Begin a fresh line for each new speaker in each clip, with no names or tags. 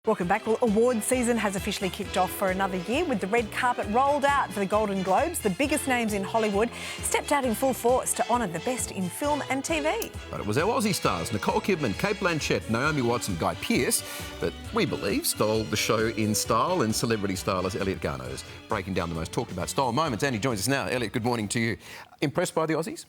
Welcome back. Well, award season has officially kicked off for another year with the red carpet rolled out for the Golden Globes. The biggest names in Hollywood stepped out in full force to honour the best in film and TV.
But it was our Aussie stars, Nicole Kidman, Cate Blanchett, Naomi Watts and Guy Pearce, that we believe stole the show in style, and celebrity stylist Elliot Garno is breaking down the most talked about style moments. And he joins us now. Elliot, good morning to you. Impressed by the Aussies?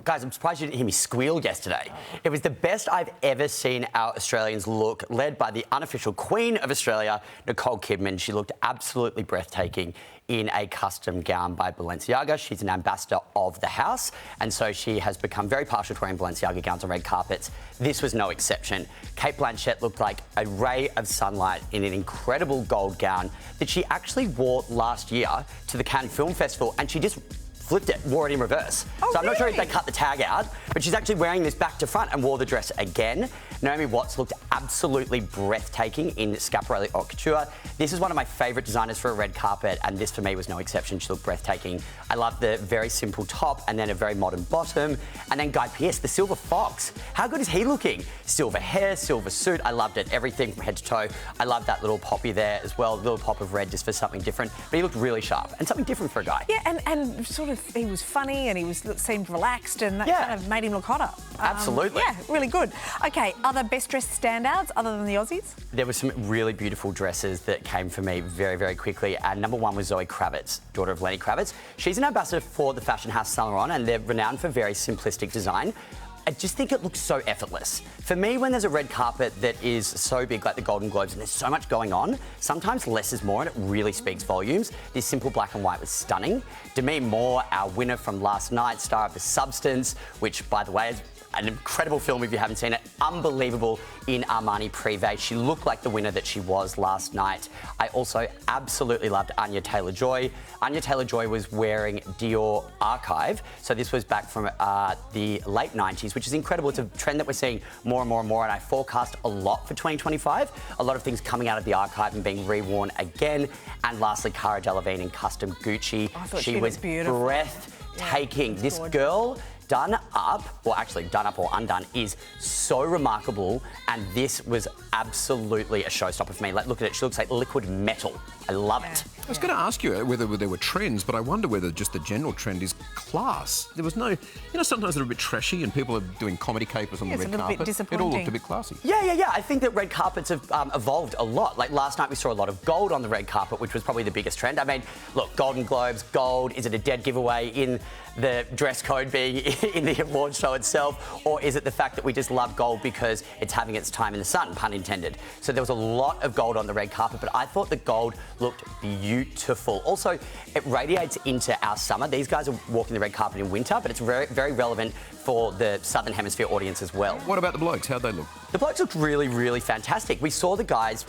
Guys, I'm surprised you didn't hear me squeal yesterday. It was the best I've ever seen our Australians look, led by the unofficial Queen of Australia, Nicole Kidman. She looked absolutely breathtaking in a custom gown by Balenciaga. She's an ambassador of the house, and so she has become very partial to wearing Balenciaga gowns on red carpets. This was no exception. Cate Blanchett looked like a ray of sunlight in an incredible gold gown that she actually wore last year to the Cannes Film Festival, and she just flipped it, wore it in reverse.
Oh,
so I'm not sure if
really?
they cut the tag out, but she's actually wearing this back to front and wore the dress again. Naomi Watts looked absolutely breathtaking in Schiaparelli Haute Couture. This is one of my favourite designers for a red carpet, and this for me was no exception. She looked breathtaking. I love the very simple top and then a very modern bottom. And then Guy Pearce, the silver fox. How good is he looking? Silver hair, silver suit. I loved it, everything from head to toe. I love that little poppy there as well, a little pop of red just for something different. But he looked really sharp and something different for a guy.
Yeah, and sort of he was funny and seemed relaxed, and that kind of made him look hotter.
Absolutely.
Yeah, really good. Okay, other best dressed standouts other than the Aussies?
There were some really beautiful dresses that came for me very, very quickly. And number one was Zoe Kravitz, daughter of Lenny Kravitz. She's an ambassador for the fashion house Saint Laurent, and they're renowned for very simplistic design. I just think it looks so effortless. For me, when there's a red carpet that is so big like the Golden Globes and there's so much going on, sometimes less is more and it really speaks volumes. This simple black and white was stunning. Demi Moore, our winner from last night, star of The Substance, which, by the way, is an incredible film if you haven't seen it. Unbelievable in Armani Privé. She looked like the winner that she was last night. I also absolutely loved Anya Taylor-Joy. Anya Taylor-Joy was wearing Dior Archive. So this was back from the late 90s, which is incredible. It's a trend that we're seeing more and more and more, and I forecast a lot for 2025. A lot of things coming out of the archive and being reworn again. And lastly, Cara Delevingne in custom Gucci.
I thought
she was
beautiful.
breathtaking.
Yeah,
this
gorgeous.
girl, done up, or actually done up or undone, is so remarkable, and this was absolutely a showstopper for me. Like, look at it, she looks like liquid metal. I love it.
I was going to ask you whether there were trends, but I wonder whether just the general trend is class. There was no, sometimes they're a bit trashy and people are doing comedy capers on the red carpet.
Bit disappointing.
It all looked a bit classy.
Yeah. I think that red carpets have evolved a lot. Like last night we saw a lot of gold on the red carpet, which was probably the biggest trend. I mean, look, Golden Globes, gold, is it a dead giveaway in the dress code being in the award show itself, or is it the fact that we just love gold because it's having its time in the sun, pun intended? So there was a lot of gold on the red carpet, but I thought the gold looked beautiful. Also, it radiates into our summer. These guys are walking the red carpet in winter, but it's very, very relevant for the Southern Hemisphere audience as well.
What about the blokes? How'd they look?
The blokes looked really, really fantastic. We saw the guys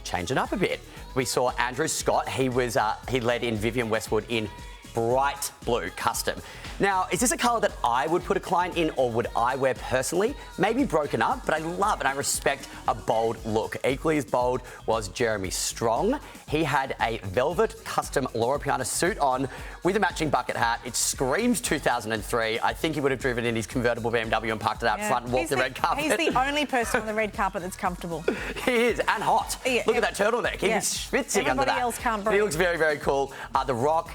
change it up a bit. We saw Andrew Scott. He led in Vivienne Westwood in bright blue custom. Now, is this a colour that I would put a client in or would I wear personally? Maybe broken up, but I love and I respect a bold look. Equally as bold was Jeremy Strong. He had a velvet custom Laura Piana suit on with a matching bucket hat. It screams 2003. I think he would have driven in his convertible BMW and parked it out front and walked the red carpet.
He's the only person on the red carpet that's comfortable.
He is, and hot.
Yeah,
Look at that turtleneck. He was schwitzing under that.
Everybody else can't breathe.
He looks very, very cool. The Rock.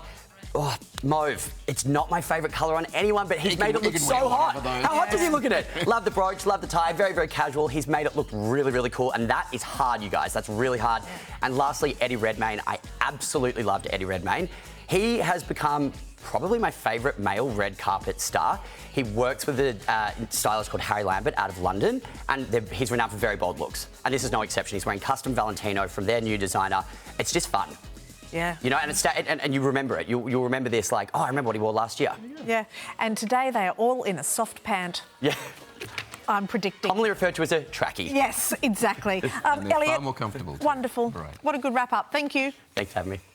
Oh, mauve. It's not my favourite colour on anyone, but he's made it look so hot. How hot does he look in it? Love the brooch, love the tie, very, very casual. He's made it look really, really cool, and that is hard, you guys. That's really hard. And lastly, Eddie Redmayne. I absolutely loved Eddie Redmayne. He has become probably my favourite male red carpet star. He works with a stylist called Harry Lambert out of London, and he's renowned for very bold looks. And this is no exception. He's wearing custom Valentino from their new designer. It's just fun.
Yeah.
And you remember it. You'll remember this like, oh, I remember what he wore last year.
Yeah. And today they are all in a soft pant.
Yeah.
I'm predicting.
Commonly referred to as a trackie.
Yes, exactly.
And they're
Elliot,
far more comfortable.
Wonderful.
Right.
What a good wrap up. Thank you.
Thanks for having me.